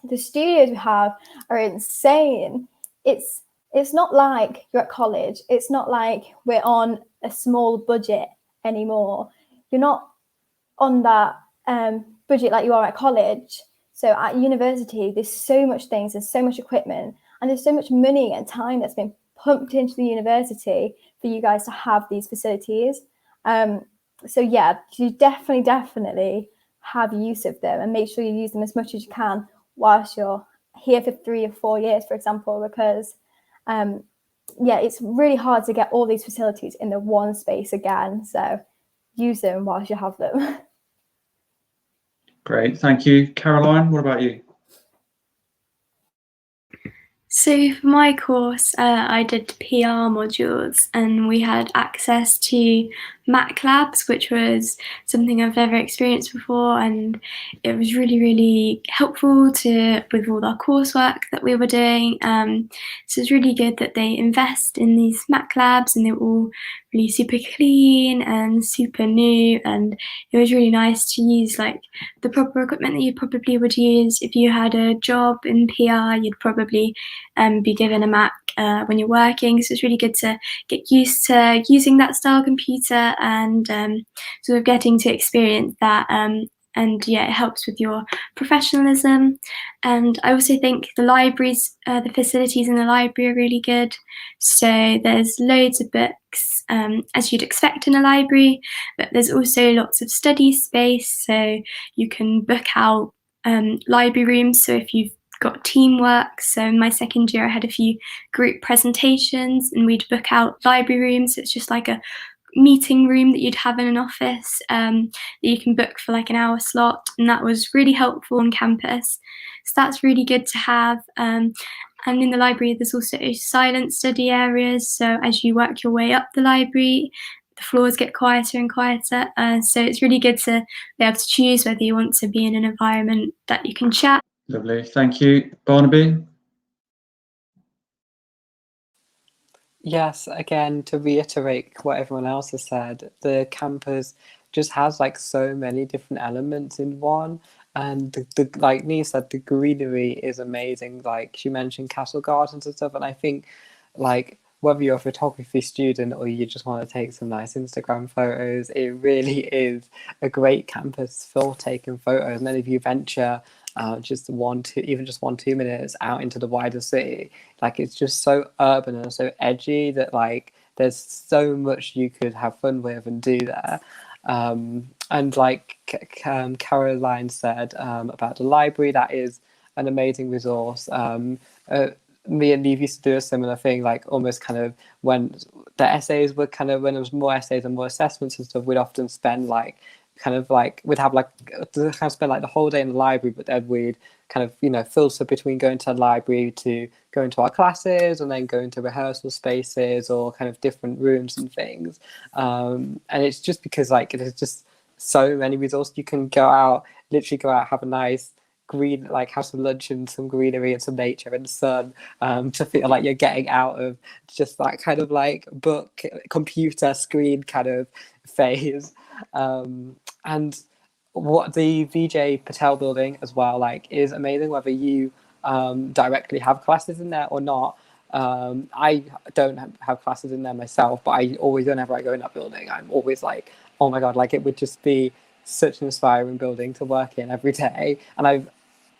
The studios we have are insane. It's not like you're at college. It's not like we're on a small budget anymore. You're not on that budget like you are at college. So at university, there's so much things, there's so much equipment, and there's so much money and time that's been pumped into the university for you guys to have these facilities. So yeah, you definitely have use of them, and make sure you use them as much as you can whilst you're here for 3 or 4 years, for example, because yeah, it's really hard to get all these facilities in the one space again. So use them whilst you have them. Great, thank you. Caroline, what about you? So for my course, I did PR modules, and we had access to Mac labs, which was something I've never experienced before, and it was really, really helpful with all our coursework that we were doing. So it's really good that they invest in these Mac labs, and they were all really super clean and super new, and it was really nice to use like the proper equipment that you probably would use if you had a job in PR. You'd probably be given a Mac when you're working, so it's really good to get used to using that style computer and sort of getting to experience that. And yeah, it helps with your professionalism. And I also think the libraries, the facilities in the library are really good. So there's loads of books, as you'd expect in a library, but there's also lots of study space. So you can book out library rooms. So if you've got teamwork. So in my second year, I had a few group presentations, and we'd book out library rooms. It's just like a meeting room that you'd have in an office that you can book for like an hour slot, and that was really helpful on campus. So that's really good to have. And in the library, there's also silent study areas. So as you work your way up the library, the floors get quieter and quieter. So it's really good to be able to choose whether you want to be in an environment that you can chat. Lovely, thank you. Barnaby? Yes, again, to reiterate what everyone else has said, the campus just has like so many different elements in one. And like Niamh said, the greenery is amazing. Like she mentioned castle gardens and stuff. And I think like whether you're a photography student or you just want to take some nice Instagram photos, it really is a great campus for taking photos. And then if you venture just 1-2 minutes out into the wider city, like it's just so urban and so edgy that like there's so much you could have fun with and do there. And like Caroline said about the library, that is an amazing resource. Me and Niamh used to do a similar thing, like almost kind of when the essays were kind of, when there was more essays and more assessments and stuff, we'd often spend like kind of like we'd have like to kind of spend like the whole day in the library, but then we'd kind of, you know, filter between going to the library to going to our classes and then going to rehearsal spaces or kind of different rooms and things. And it's just because like there's just so many resources. You can literally go out, have a nice green, like have some lunch and some greenery and some nature and sun, to feel like you're getting out of just that kind of like book, computer screen kind of phase. And what the VJ Patel building as well, like, is amazing, whether you directly have classes in there or not. I don't have classes in there myself, but I always, whenever I go in that building, I'm always like, oh my god, like it would just be such an inspiring building to work in every day.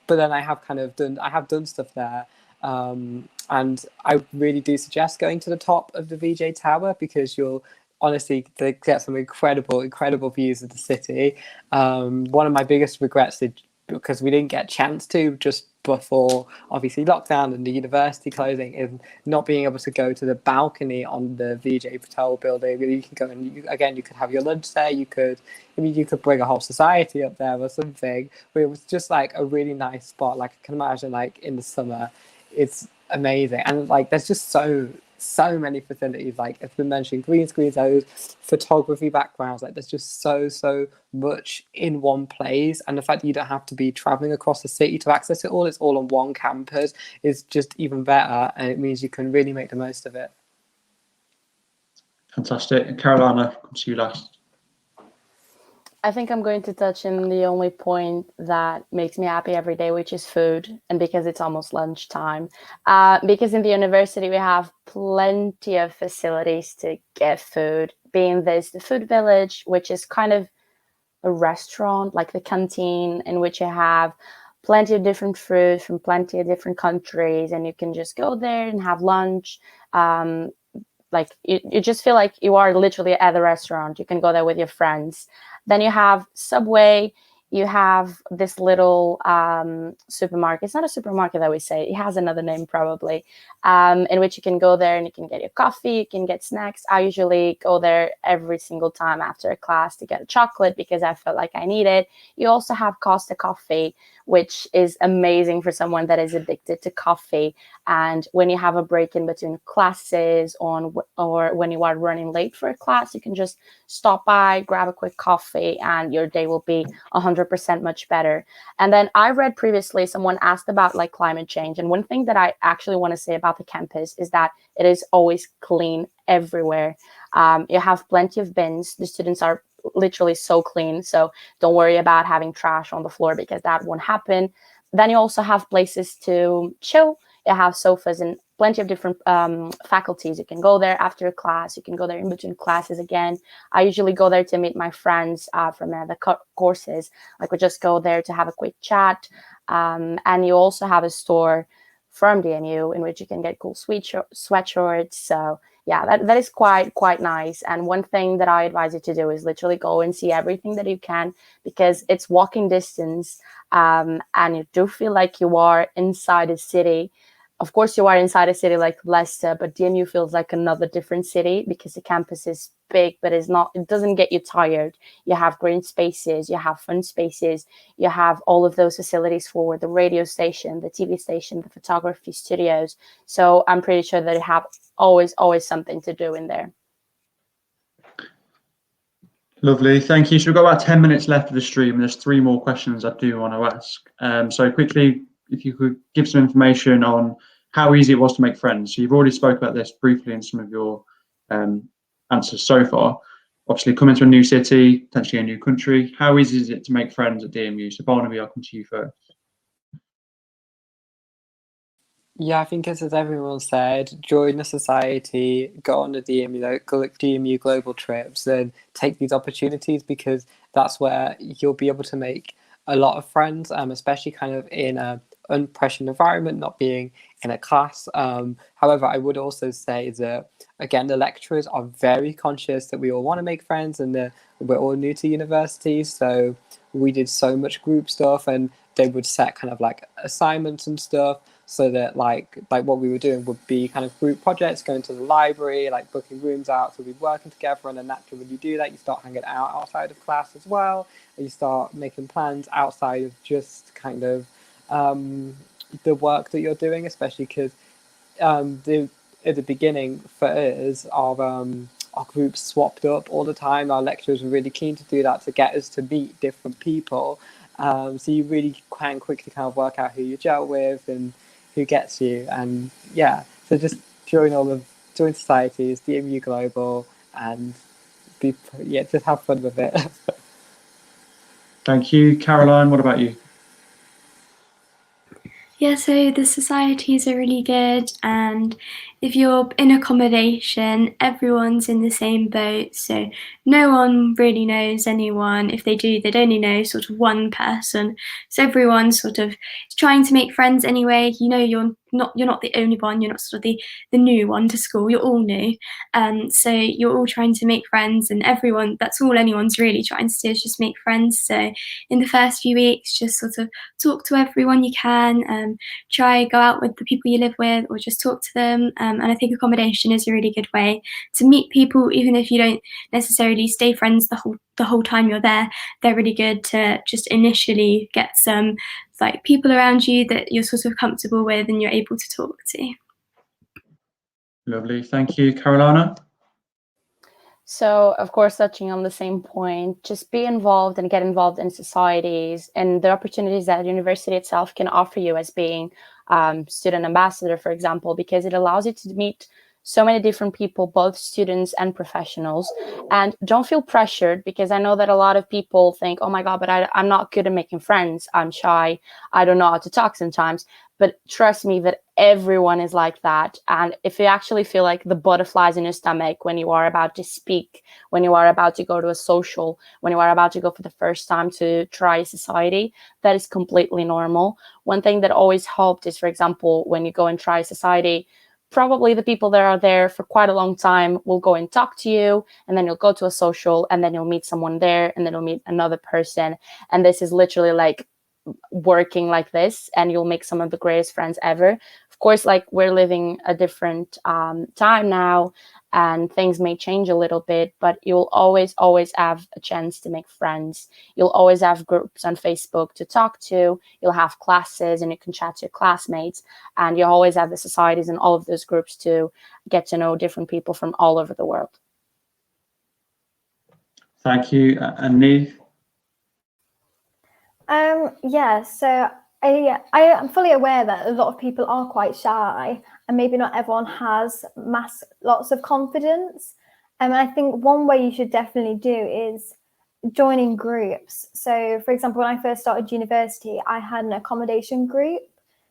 But then I have done stuff there, and I really do suggest going to the top of the VJ Tower, because you'll honestly get some incredible views of the city. One of my biggest regrets is because we didn't get a chance to just before obviously lockdown and the university closing, is not being able to go to the balcony on the VJ Patel building. You can go and you could have your lunch there. You could bring a whole society up there or something. But it was just like a really nice spot. Like I can imagine, like in the summer, it's amazing. And like there's just so many facilities, like it's been mentioned, green screen zones, photography backgrounds, like there's just so much in one place. And the fact that you don't have to be traveling across the city to access it all, it's all on one campus, is just even better, and it means you can really make the most of it. Fantastic. And Carolina, come to you last. I think I'm going to touch on the only point that makes me happy every day, which is food. And because it's almost lunchtime, because in the university, we have plenty of facilities to get food, being this the food village, which is kind of a restaurant, like the canteen, in which you have plenty of different food from plenty of different countries. And you can just go there and have lunch. Like you just feel like you are literally at the restaurant. You can go there with your friends. Then you have Subway. You have this little supermarket. It's not a supermarket, I would say. It has another name probably, in which you can go there and you can get your coffee, you can get snacks. I usually go there every single time after a class to get a chocolate because I felt like I need it. You also have Costa Coffee, which is amazing for someone that is addicted to coffee. And when you have a break in between classes or when you are running late for a class, you can just stop by, grab a quick coffee, and your day will be 100% much better. And then I read previously, someone asked about like climate change. And one thing that I actually want to say about the campus is that it is always clean everywhere. You have plenty of bins. The students are literally so clean. So don't worry about having trash on the floor because that won't happen. Then you also have places to chill. You have sofas and plenty of different faculties. You can go there after a class. You can go there in between classes again. I usually go there to meet my friends from the courses. Like we just go there to have a quick chat. And you also have a store from DMU in which you can get cool sweatshirts. So yeah, that is quite nice. And one thing that I advise you to do is literally go and see everything that you can, because it's walking distance, and you do feel like you are inside a city. Of course, you are inside a city like Leicester, but DMU feels like another different city because the campus is big, but it doesn't get you tired. You have green spaces, you have fun spaces, you have all of those facilities for the radio station, the TV station, the photography studios. So I'm pretty sure that you have always something to do in there. Lovely, thank you. So we've got about 10 minutes left of the stream, and there's 3 more questions I do want to ask. So quickly, if you could give some information on how easy it was to make friends. So you've already spoke about this briefly in some of your answers so far. Obviously, coming to a new city, potentially a new country, how easy is it to make friends at DMU? So Barnaby, I'll come to you first. Yeah, I think as everyone said, join the society, go on the DMU global trips, and take these opportunities, because that's where you'll be able to make a lot of friends, especially kind of in a unpressured environment, not being in a class. However, I would also say that, again, the lecturers are very conscious that we all want to make friends, and that we're all new to university, so we did so much group stuff, and they would set kind of like assignments and stuff, so that like what we were doing would be kind of group projects, going to the library, like booking rooms out, so we'd be working together. And then naturally, when you do that, you start hanging out outside of class as well, and you start making plans outside of just kind of the work that you're doing, especially because at the beginning for us, our groups swapped up all the time. Our lecturers were really keen to do that, to get us to meet different people. So you really can quickly kind of work out who you gel with and who gets you. And yeah, so just join societies, DMU Global, and just have fun with it. Thank you. Caroline, what about you? Yeah, so the societies are really good, and if you're in accommodation, everyone's in the same boat, so no one really knows anyone. If they do, they'd only know sort of one person. So everyone's sort of trying to make friends anyway. You know, you're not the only one, you're not sort of the new one to school, you're all new. So you're all trying to make friends, and that's all anyone's really trying to do, is just make friends. So in the first few weeks, just sort of talk to everyone you can, try go out with the people you live with, or just talk to them. And I think accommodation is a really good way to meet people, even if you don't necessarily stay friends the whole time you're there. They're really good to just initially get some like people around you that you're sort of comfortable with and you're able to talk to. Lovely, thank you. Carolina? So, of course, touching on the same point, just be involved and get involved in societies and the opportunities that university itself can offer you as being student ambassador, for example, because it allows you to meet so many different people, both students and professionals. And don't feel pressured, because I know that a lot of people think, oh my God, but I'm not good at making friends. I'm shy. I don't know how to talk sometimes. But trust me that everyone is like that. And if you actually feel like the butterflies in your stomach when you are about to speak, when you are about to go to a social, when you are about to go for the first time to try a society, that is completely normal. One thing that always helped is, for example, when you go and try a society, probably the people that are there for quite a long time will go and talk to you, and then you'll go to a social, and then you'll meet someone there, and then you'll meet another person. And this is literally like working like this, and you'll make some of the greatest friends ever. Of course, like, we're living a different time now, and things may change a little bit, but you'll always have a chance to make friends. You'll always have groups on Facebook to talk to. You'll have classes and you can chat to your classmates, and you always have the societies and all of those groups to get to know different people from all over the world. Thank you. And Niamh? Yeah, so I am fully aware that a lot of people are quite shy, and maybe not everyone has lots of confidence. And I think one way you should definitely do is joining groups. So, for example, when I first started university, I had an accommodation group.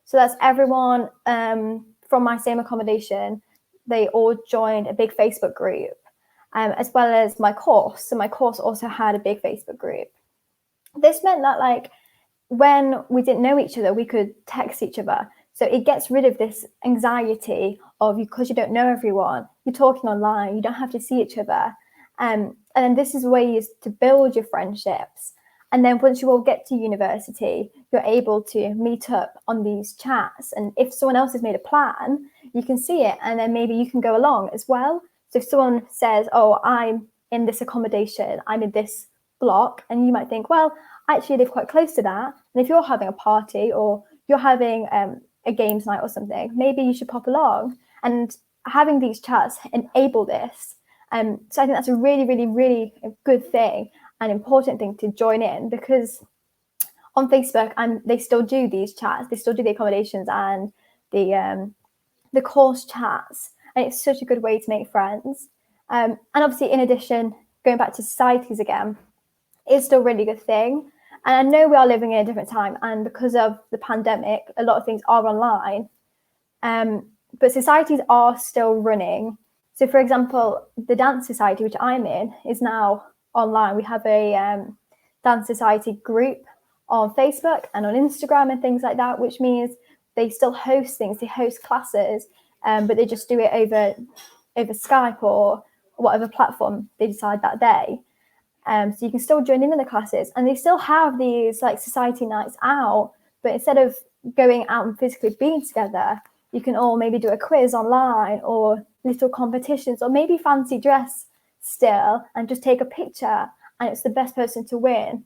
So that's everyone from my same accommodation. They all joined a big Facebook group, as well as my course. So my course also had a big Facebook group. This meant that, like, when we didn't know each other, we could text each other. So it gets rid of this anxiety of because you don't know everyone, you're talking online, you don't have to see each other. And then this is ways to build your friendships. And then once you all get to university, you're able to meet up on these chats. And if someone else has made a plan, you can see it. And then maybe you can go along as well. So if someone says, oh, I'm in this accommodation, I'm in this block, and you might think, well, I actually live quite close to that. And if you're having a party or you're having a games night or something, maybe you should pop along. And having these chats enable this. So I think that's a really, really, really good thing, an important thing to join in, because on Facebook, they still do these chats, they still do the accommodations and the course chats, and it's such a good way to make friends. And obviously, in addition, going back to societies again, is still a really good thing. And I know we are living in a different time, and because of the pandemic, a lot of things are online, but societies are still running. So, for example, the dance society, which I'm in, is now online. We have a dance society group on Facebook and on Instagram and things like that, which means they still host things. They host classes, but they just do it over Skype or whatever platform they decide that day. So you can still join in the classes, and they still have these like society nights out, but instead of going out and physically being together, you can all maybe do a quiz online or little competitions, or maybe fancy dress still and just take a picture, and it's the best person to win.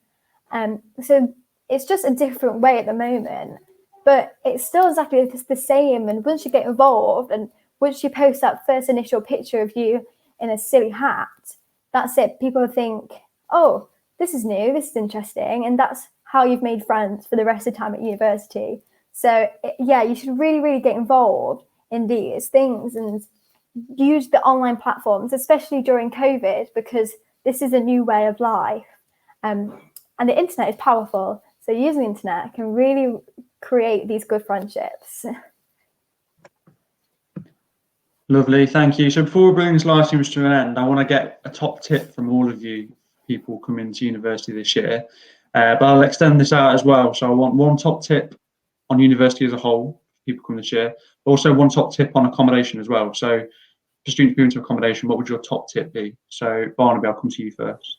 So it's just a different way at the moment, but it's still exactly the same. And once you get involved, and once you post that first initial picture of you in a silly hat, that's it. People think, oh, this is new, this is interesting, and that's how you've made friends for the rest of the time at university. So yeah, you should really, really get involved in these things and use the online platforms, especially during COVID, because this is a new way of life. And the internet is powerful. So using the internet can really create these good friendships. Lovely, thank you. So before we bring this live stream to an end, I want to get a top tip from all of you people coming to university this year. But I'll extend this out as well. So I want one top tip on university as a whole, people coming this year. Also one top tip on accommodation as well. So for students moving to accommodation, what would your top tip be? So Barnaby, I'll come to you first.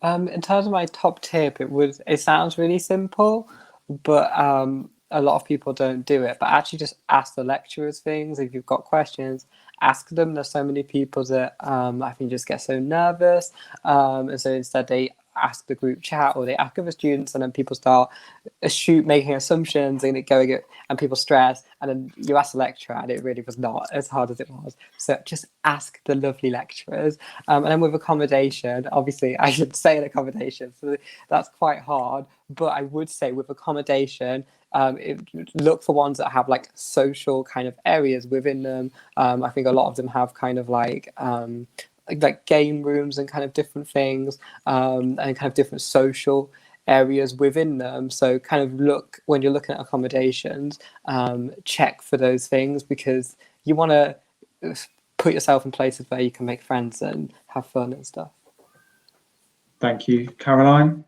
In terms of my top tip, it sounds really simple, but a lot of people don't do it. But actually just ask the lecturers things. If you've got questions, ask them. There's so many people that I think just get so nervous. And so instead they ask the group chat, or they ask other students, and then people start making assumptions and and people stress, and then you ask the lecturer and it really was not as hard as it was. So just ask the lovely lecturers. And then with accommodation, obviously I should say an accommodation, so that's quite hard, but I would say with accommodation, look for ones that have like social kind of areas within them. I think a lot of them have kind of like game rooms and kind of different things, and kind of different social areas within them. So kind of look, when you're looking at accommodations, check for those things, because you want to put yourself in places where you can make friends and have fun and stuff. Thank you. Caroline?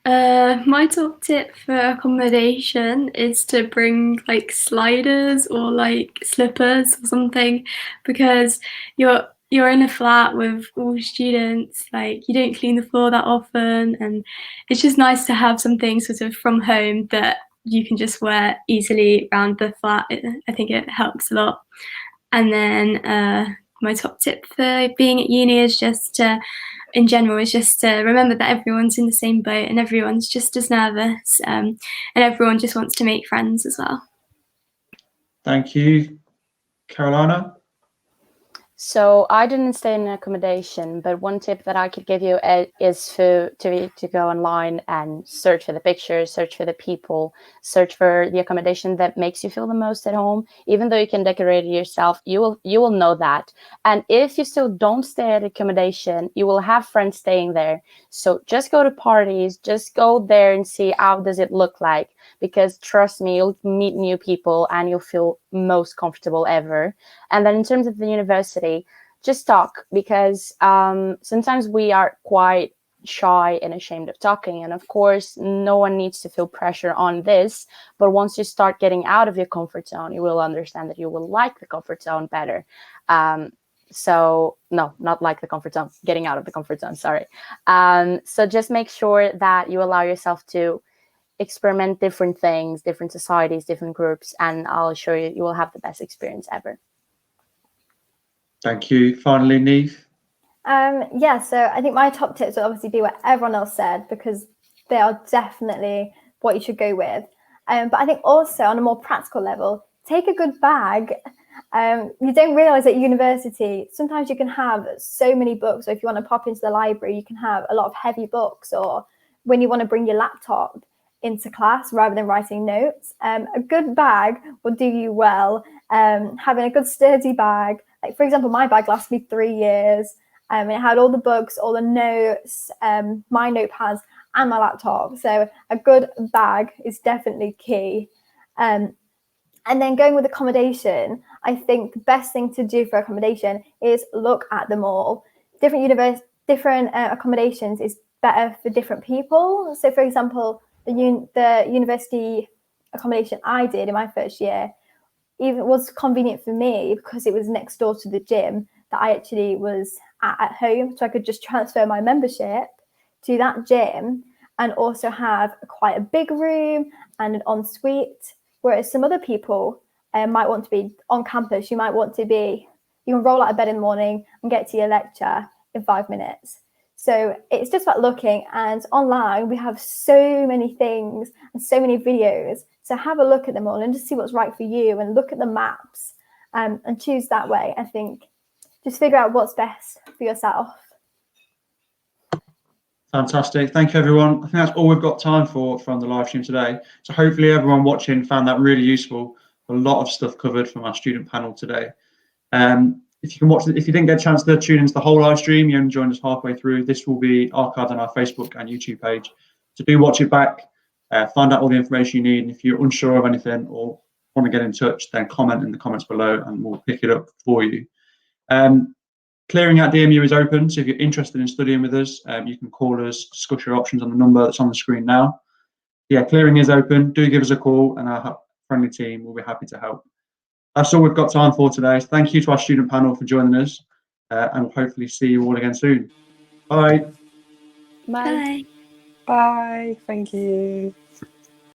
My top tip for accommodation is to bring like sliders or like slippers or something, because you're in a flat with all students, like you don't clean the floor that often, and it's just nice to have something sort of from home that you can just wear easily around the flat. I think it helps a lot. And then my top tip for being at uni is in general, is just to remember that everyone's in the same boat and everyone's just as nervous, and everyone just wants to make friends as well. Thank you. Carolina? So I didn't stay in accommodation, but one tip that I could give you is to go online and search for the pictures, search for the people, search for the accommodation that makes you feel the most at home. Even though you can decorate it yourself, you will know that. And if you still don't stay at accommodation, you will have friends staying there. So just go to parties, just go there and see how does it look like. Because trust me, you'll meet new people and you'll feel most comfortable ever. And then in terms of the university, just talk, because sometimes we are quite shy and ashamed of talking. And of course, no one needs to feel pressure on this. But once you start getting out of your comfort zone, you will understand that you will like the comfort zone better. So no, not like the comfort zone, getting out of the comfort zone, sorry. So just make sure that you allow yourself to experiment different things, different societies, different groups, and I'll assure you, you will have the best experience ever. Thank you. Finally, Niamh. Yeah, so I think my top tips would obviously be what everyone else said, because they are definitely what you should go with. But I think also on a more practical level, take a good bag. You don't realize at university, sometimes you can have so many books, or if you want to pop into the library, you can have a lot of heavy books, or when you want to bring your laptop into class rather than writing notes. A good bag will do you well. Having a good sturdy bag, like for example, my bag lasted me 3 years. It had all the books, all the notes, my notepads, and my laptop. So a good bag is definitely key. And then going with accommodation, I think the best thing to do for accommodation is look at them all. Different accommodations is better for different people. So for example, the university accommodation I did in my first year, even was convenient for me because it was next door to the gym that I actually was at home. So I could just transfer my membership to that gym and also have quite a big room and an ensuite. Whereas some other people might want to be on campus. You can roll out of bed in the morning and get to your lecture in 5 minutes. So it's just about looking, and online we have so many things and so many videos. So have a look at them all and just see what's right for you, and look at the maps and choose that way. I think just figure out what's best for yourself. Fantastic. Thank you, everyone. I think that's all we've got time for from the live stream today. So hopefully everyone watching found that really useful. A lot of stuff covered from our student panel today. If you didn't get a chance to tune into the whole live stream, you only joined us halfway through, this will be archived on our Facebook and YouTube page. So do watch it back, find out all the information you need. And if you're unsure of anything or want to get in touch, then comment in the comments below and we'll pick it up for you. Clearing at DMU is open, so if you're interested in studying with us, you can call us, discuss your options on the number that's on the screen now. Yeah, clearing is open. Do give us a call and our friendly team will be happy to help. That's all we've got time for today. Thank you to our student panel for joining us, and we'll hopefully see you all again soon. Bye. Bye. Bye. Bye. Thank you.